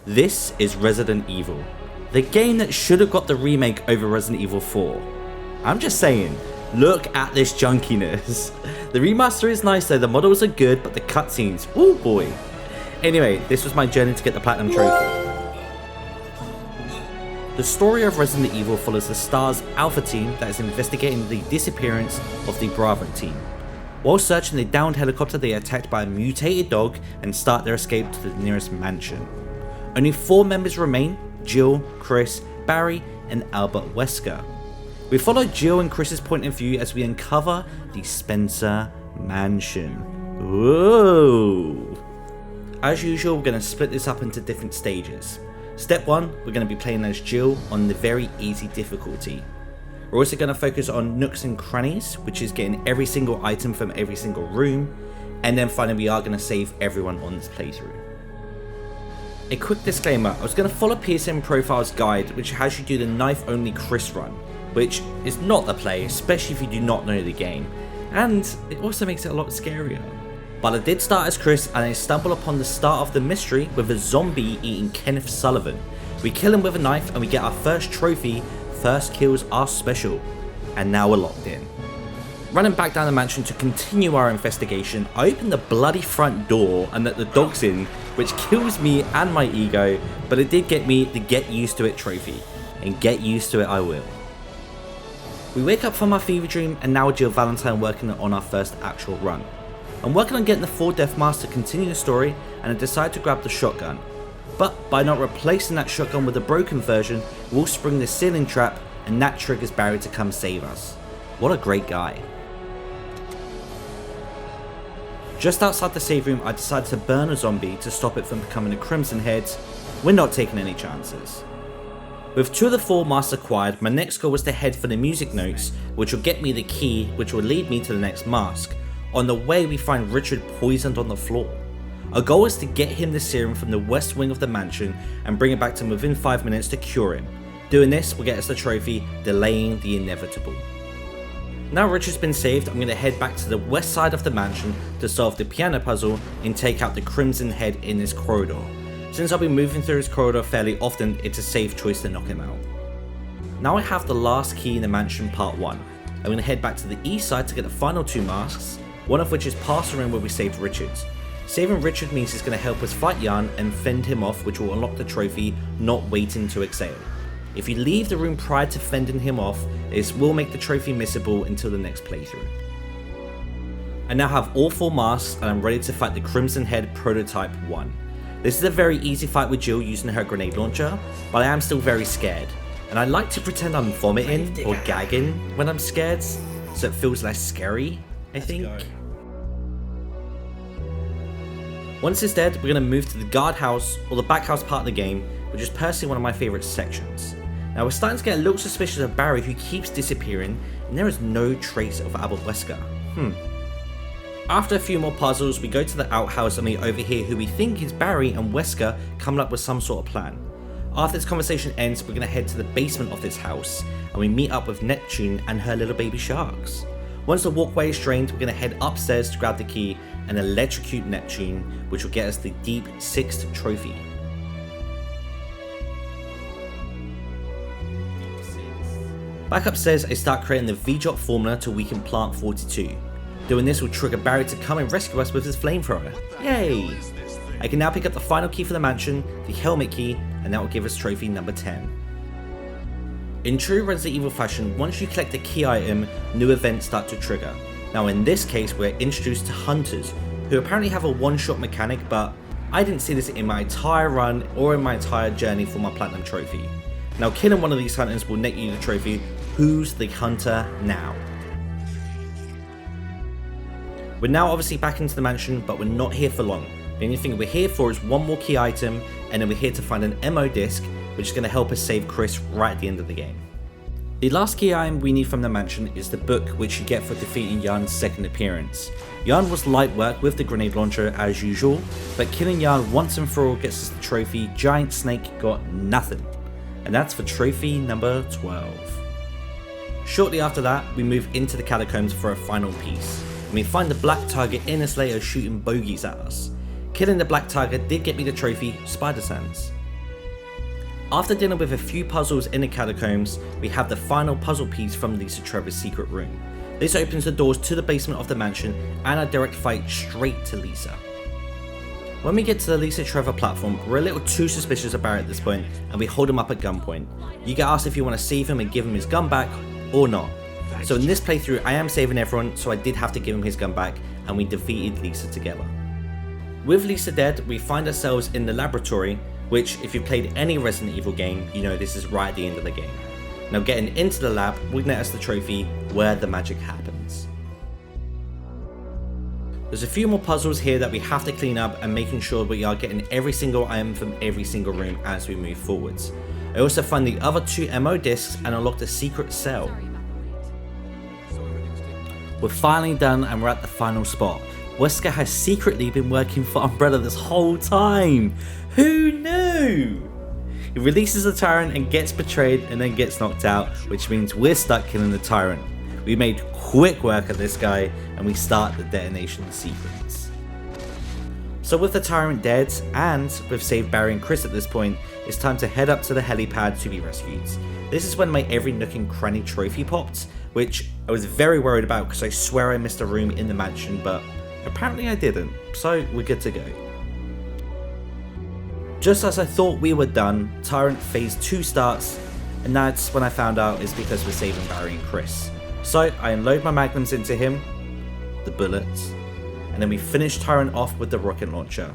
This is Resident Evil, the game that should have got the remake over Resident Evil 4. I'm just saying, look at this junkiness. The remaster is nice though, the models are good, but the cutscenes, oh boy. Anyway, this was my journey to get the Platinum Trophy. The story of Resident Evil follows the STARS Alpha team that is investigating the disappearance of the Bravo team. While searching the downed helicopter, they are attacked by a mutated dog and start their escape to the nearest mansion. Only 4 members remain: Jill, Chris, Barry, and Albert Wesker. We follow Jill and Chris's point of view as we uncover the Spencer Mansion. Whoa! As usual, we're going to split this up into different stages. Step 1, we're going to be playing as Jill on the very easy difficulty. We're also going to focus on Nooks and Crannies, which is getting every single item from every single room, and then finally we are going to save everyone on this playthrough. A quick disclaimer, I was going to follow PSN Profile's guide, which has you do the knife only Chris run, which is not the play, especially if you do not know the game, and it also makes it a lot scarier. But I did start as Chris and I stumble upon the start of the mystery with a zombie eating Kenneth Sullivan. We kill him with a knife and we get our first trophy. First kills are special, and now we're locked in. Running back down the mansion to continue our investigation, I open the bloody front door and let the dogs in, which kills me and my ego, but it did get me the get used to it trophy, and get used to it I will. We wake up from our fever dream and now Jill Valentine working on our first actual run. I'm working on getting the 4 death masks to continue the story, and I decide to grab the shotgun. But by not replacing that shotgun with a broken version, we'll spring the ceiling trap and that triggers Barry to come save us. What a great guy. Just outside the save room, I decided to burn a zombie to stop it from becoming a Crimson Head. We're not taking any chances. With 2 of the 4 masks acquired, my next goal was to head for the music notes, which will get me the key, which will lead me to the next mask. On the way, we find Richard poisoned on the floor. Our goal is to get him the serum from the west wing of the mansion and bring it back to him within 5 minutes to cure him. Doing this will get us the trophy, delaying the inevitable. Now Richard's been saved, I'm going to head back to the west side of the mansion to solve the piano puzzle and take out the Crimson Head in this corridor. Since I'll be moving through this corridor fairly often, it's a safe choice to knock him out. Now I have the last key in the mansion part 1. I'm going to head back to the east side to get the final 2 masks, one of which is past the room where we saved Richard. Saving Richard means he's going to help us fight Jan and fend him off, which will unlock the trophy, not waiting to exhale. If you leave the room prior to fending him off, this will make the trophy missable until the next playthrough. I now have all 4 masks and I'm ready to fight the Crimson Head Prototype 1. This is a very easy fight with Jill using her grenade launcher, but I am still very scared. And I like to pretend I'm vomiting or gagging when I'm scared, so it feels less scary, I think. Once it's dead, we're going to move to the guard house, or the back house part of the game, which is personally one of my favourite sections. Now we're starting to get a little suspicious of Barry, who keeps disappearing, and there is no trace of Albert Wesker. After a few more puzzles, we go to the outhouse and we overhear who we think is Barry and Wesker coming up with some sort of plan. After this conversation ends, we're going to head to the basement of this house, and we meet up with Neptune and her little baby sharks. Once the walkway is drained, we're going to head upstairs to grab the key and electrocute Neptune, which will get us the deep 6th trophy. Back upstairs, I start creating the VJOT formula to weaken Plant 42. Doing this will trigger Barry to come and rescue us with his flamethrower. Yay! I can now pick up the final key for the mansion, the helmet key, and that will give us trophy number 10. In true Resident Evil fashion, once you collect a key item, new events start to trigger. Now in this case, we're introduced to hunters, who apparently have a one-shot mechanic, but I didn't see this in my entire run or in my entire journey for my Platinum Trophy. Now killing one of these hunters will net you the trophy. Who's the hunter now? We're now obviously back into the mansion, but we're not here for long. The only thing we're here for is one more key item, and then we're here to find an MO disc, which is going to help us save Chris right at the end of the game. The last key item we need from the mansion is the book, which you get for defeating Jan's second appearance. Jan was light work with the grenade launcher as usual, but killing Jan once and for all gets us the trophy Giant Snake got nothing. And that's for trophy number 12. Shortly after that, we move into the catacombs for a final piece, and we find the black target Innes later shooting bogeys at us. Killing the black target did get me the trophy Spider Sense. After dealing with a few puzzles in the catacombs, we have the final puzzle piece from Lisa Trevor's secret room. This opens the doors to the basement of the mansion and a direct fight straight to Lisa. When we get to the Lisa Trevor platform, we're a little too suspicious of Barry at this point and we hold him up at gunpoint. You get asked if you want to save him and give him his gun back or not. So in this playthrough I am saving everyone, so I did have to give him his gun back and we defeated Lisa together. With Lisa dead, we find ourselves in the laboratory, which if you've played any Resident Evil game, you know this is right at the end of the game. Now getting into the lab will net us the trophy where the magic happens. There's a few more puzzles here that we have to clean up and making sure we are getting every single item from every single room as we move forwards. I also find the other 2 ammo discs and unlock the secret cell. We're finally done and we're at the final spot. Wesker has secretly been working for Umbrella this whole time. Who knew? He releases the tyrant and gets betrayed and then gets knocked out, which means we're stuck killing the tyrant. We made quick work of this guy and we start the detonation sequence. So with the tyrant dead and we've saved Barry and Chris at this point, it's time to head up to the helipad to be rescued. This is when my every Nook and Cranny trophy popped, which I was very worried about because I swear I missed a room in the mansion, but apparently I didn't, so we're good to go. Just as I thought we were done, Tyrant Phase 2 starts, and that's when I found out it's because we're saving Barry and Chris. So I unload my magnums into him, the bullets, and then we finish Tyrant off with the rocket launcher.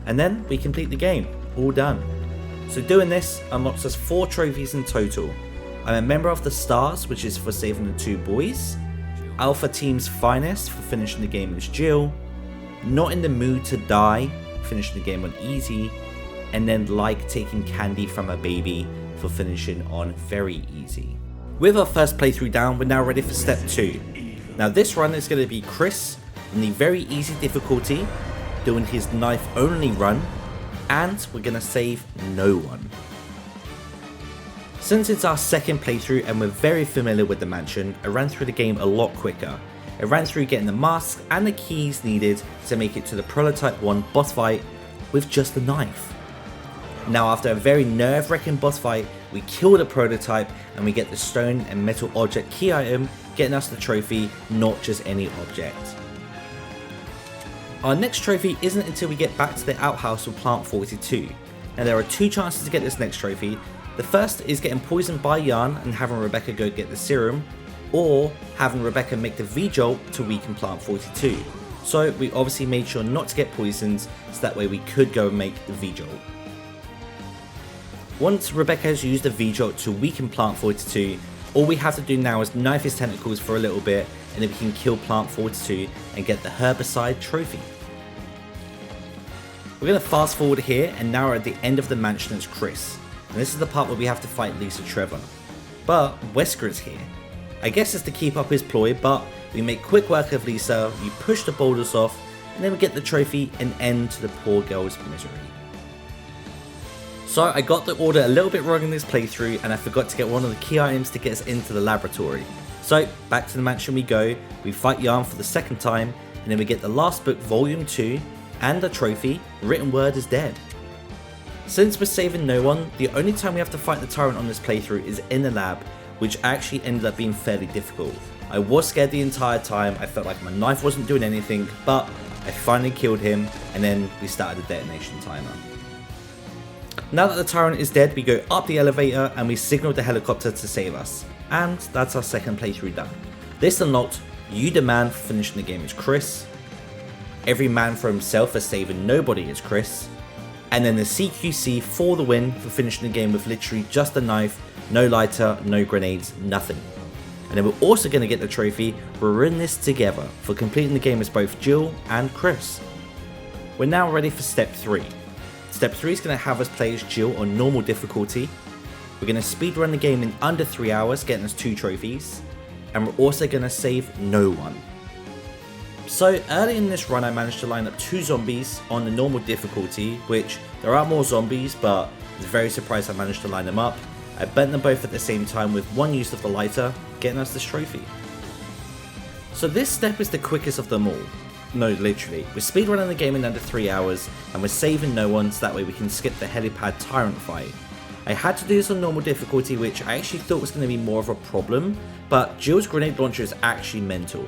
And then we complete the game, all done. So doing this unlocks us 4 trophies in total. I'm a member of the Stars, which is for saving the 2 boys, Alpha Team's Finest for finishing the game as Jill, Not in the Mood to Die, finishing the game on easy, and then Like taking candy from a baby for finishing on very easy. With our first playthrough down, we're now ready for step 2. Now this run is going to be Chris on the very easy difficulty, doing his knife only run, and we're going to save no one. Since it's our second playthrough and we're very familiar with the mansion, I ran through the game a lot quicker. I ran through getting the mask and the keys needed to make it to the Prototype 1 boss fight with just a knife. Now after a very nerve-wracking boss fight, we kill the prototype and we get the stone and metal object key item, getting us the trophy, not just any object. Our next trophy isn't until we get back to the outhouse with Plant 42. Now there are 2 chances to get this next trophy. The first is getting poisoned by Jan and having Rebecca go get the serum, or having Rebecca make the V-Jolt to weaken Plant 42. So we obviously made sure not to get poisoned, so that way we could go and make the V-Jolt. Once Rebecca has used the V-Jolt to weaken Plant 42, all we have to do now is knife his tentacles for a little bit, and then we can kill Plant 42 and get the herbicide trophy. We're going to fast forward here, and now we're at the end of the mansion as Chris. And this is the part where we have to fight Lisa Trevor. But Wesker is here. I guess it's to keep up his ploy, but we make quick work of Lisa, we push the boulders off, and then we get the trophy and end to the poor girl's misery. So I got the order a little bit wrong in this playthrough and I forgot to get one of the key items to get us into the laboratory. So back to the mansion we go, we fight Jan for the second time, and then we get the last book volume 2 and the trophy, Written Word is Dead. Since we're saving no one, the only time we have to fight the tyrant on this playthrough is in the lab, which actually ended up being fairly difficult. I was scared the entire time, I felt like my knife wasn't doing anything, but I finally killed him and then we started the detonation timer. Now that the tyrant is dead, we go up the elevator and we signal the helicopter to save us. And that's our second playthrough done. This unlocked You the Man for finishing the game as Chris, Every Man for Himself for saving nobody as Chris, and then the CQC for the win for finishing the game with literally just a knife, no lighter, no grenades, nothing. And then we're also going to get the trophy, We're in this together, for completing the game as both Jill and Chris. We're now ready for step 3. Step 3 is going to have us play as Jill on normal difficulty. We're going to speedrun the game in under 3 hours, getting us 2 trophies. And we're also going to save no one. So early in this run I managed to line up 2 zombies on the normal difficulty, which there are more zombies, but I was very surprised I managed to line them up. I burnt them both at the same time with one use of the lighter, getting us this trophy. So this step is the quickest of them all. No, literally. We're speedrunning the game in under 3 hours, and we're saving no one so that way we can skip the helipad tyrant fight. I had to do this on normal difficulty, which I actually thought was going to be more of a problem, but Jill's grenade launcher is actually mental.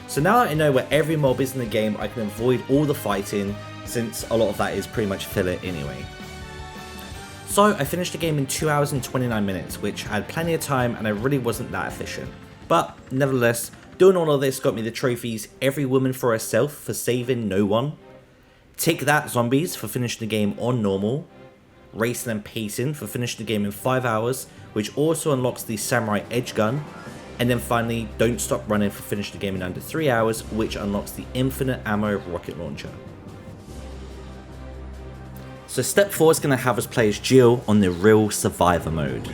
So now that I know where every mob is in the game, I can avoid all the fighting, since a lot of that is pretty much filler anyway. So I finished the game in 2 hours and 29 minutes, which I had plenty of time and I really wasn't that efficient. But nevertheless, doing all of this got me the trophies Every Woman for Herself for saving no one, Take That Zombies for finishing the game on normal, Racing and Pacing for finishing the game in 5 hours, which also unlocks the Samurai Edge Gun, and then finally Don't Stop Running for finishing the game in under 3 hours, which unlocks the Infinite Ammo Rocket Launcher. So step 4 is going to have us play as Jill on the real survivor mode.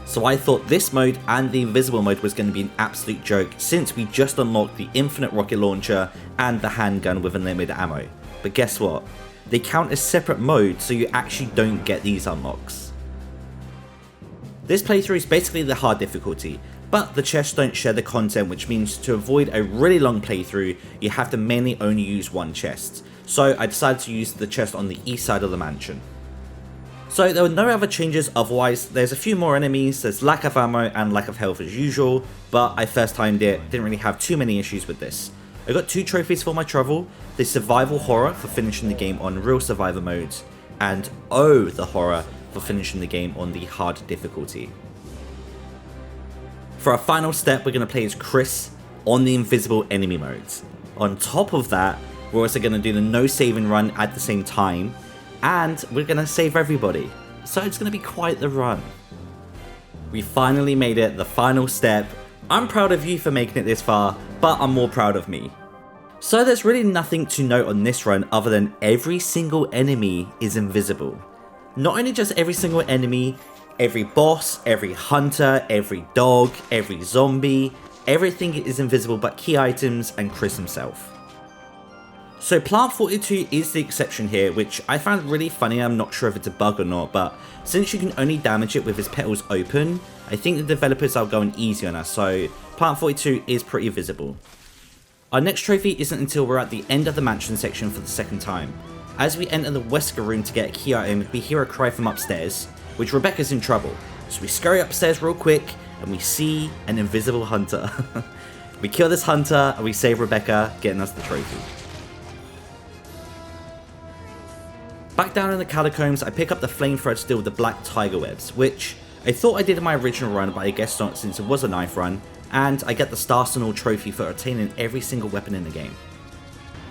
So I thought this mode and the invisible mode was going to be an absolute joke, since we just unlocked the Infinite Rocket Launcher and the handgun with unlimited ammo. But guess what? They count as separate modes, so you actually don't get these unlocks. This playthrough is basically the hard difficulty, but the chests don't share the content, which means to avoid a really long playthrough, you have to mainly only use one chest. So I decided to use the chest on the east side of the mansion. So there were no other changes otherwise. There's a few more enemies, there's lack of ammo and lack of health as usual, but I first timed it, didn't really have too many issues with this. I got 2 trophies for my travel, the Survival Horror for finishing the game on Real Survivor modes, and Oh the Horror for finishing the game on the hard difficulty. For our final step, we're going to play as Chris on the invisible enemy modes. On top of that, we're also going to do the no saving run at the same time, and we're going to save everybody. So it's going to be quite the run. We finally made it, the final step. I'm proud of you for making it this far, but I'm more proud of me. So there's really nothing to note on this run other than every single enemy is invisible. Not only just every single enemy, every boss, every hunter, every dog, every zombie, everything is invisible but key items and Chris himself. So Plant 42 is the exception here, which I found really funny. I'm not sure if it's a bug or not, but since you can only damage it with his petals open, I think the developers are going easy on us, so Plant 42 is pretty visible. Our next trophy isn't until we're at the end of the mansion section for the second time. As we enter the Wesker room to get a key item, we hear a cry from upstairs, which Rebecca's in trouble. So we scurry upstairs real quick, and we see an invisible hunter. We kill this hunter, and we save Rebecca, getting us the trophy. Back down in the catacombs, I pick up the flamethrower to deal with the black tiger webs, which I thought I did in my original run, but I guess not since it was a knife run, and I get the Starsenal trophy for obtaining every single weapon in the game.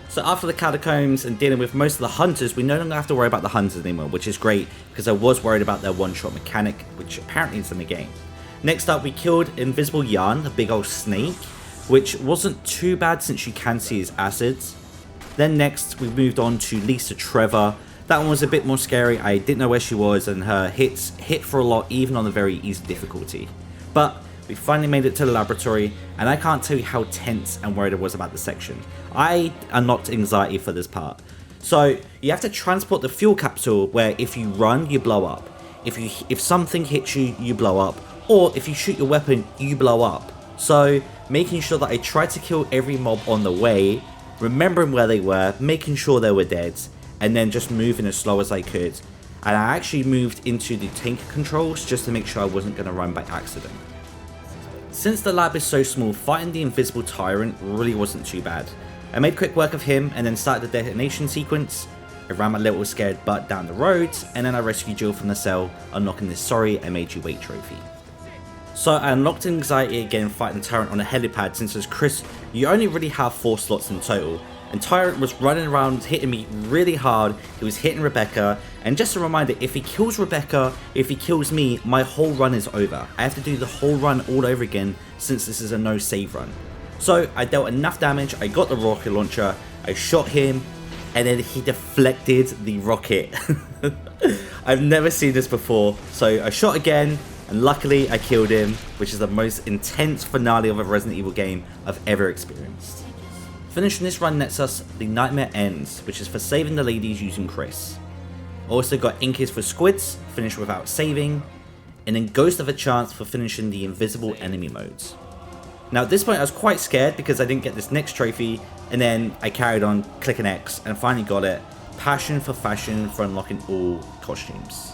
So after the catacombs and dealing with most of the hunters, we no longer have to worry about the hunters anymore, which is great, because I was worried about their one-shot mechanic, which apparently is in the game. Next up, we killed Invisible Yarn, the big old snake, which wasn't too bad since you can see his acids. Then next, we moved on to Lisa Trevor. That one was a bit more scary. I didn't know where she was, and her hits hit for a lot, even on the very easy difficulty. But we finally made it to the laboratory, and I can't tell you how tense and worried I was about this section. I unlocked anxiety for this part. So you have to transport the fuel capsule, where if you run, you blow up. If something hits you, you blow up. Or if you shoot your weapon, you blow up. So making sure that I tried to kill every mob on the way, remembering where they were, making sure they were dead, and then just moving as slow as I could. And I actually moved into the tank controls just to make sure I wasn't going to run by accident. Since the lab is so small, fighting the invisible tyrant really wasn't too bad. I made quick work of him and then started the detonation sequence. I ran my little scared butt down the road, and then I rescued Jill from the cell, unlocking this Sorry I Made You Wait trophy. So I unlocked anxiety again fighting the tyrant on a helipad, since as Chris, you only really have 4 slots in total. And Tyrant was running around hitting me really hard, he was hitting Rebecca, and just a reminder, if he kills Rebecca, if he kills me, my whole run is over. I have to do the whole run all over again, since this is a no save run. So I dealt enough damage, I got the rocket launcher, I shot him, and then he deflected the rocket. I've never seen this before, so I shot again, and luckily I killed him, which is the most intense finale of a Resident Evil game I've ever experienced. Finishing this run nets us the Nightmare Ends, which is for saving the ladies using Chris. Also got Inkies for Squids, finished without saving, and then Ghost of a Chance for finishing the invisible enemy modes. Now at this point I was quite scared because I didn't get this next trophy, and then I carried on clicking X and finally got it, passion for fashion for unlocking all costumes.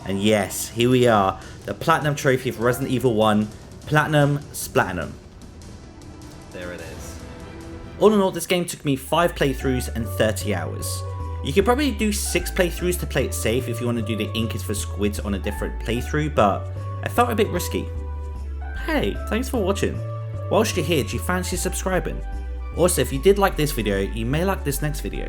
And yes, here we are, the Platinum Trophy for Resident Evil 1, Platinum Splattin Em. There it is. All in all, this game took me 5 playthroughs and 30 hours. You could probably do 6 playthroughs to play it safe if you want to do the Ink is for Squids on a different playthrough, but I felt a bit risky. Hey, thanks for watching. Whilst you're here, do you fancy subscribing? Also, if you did like this video, you may like this next video.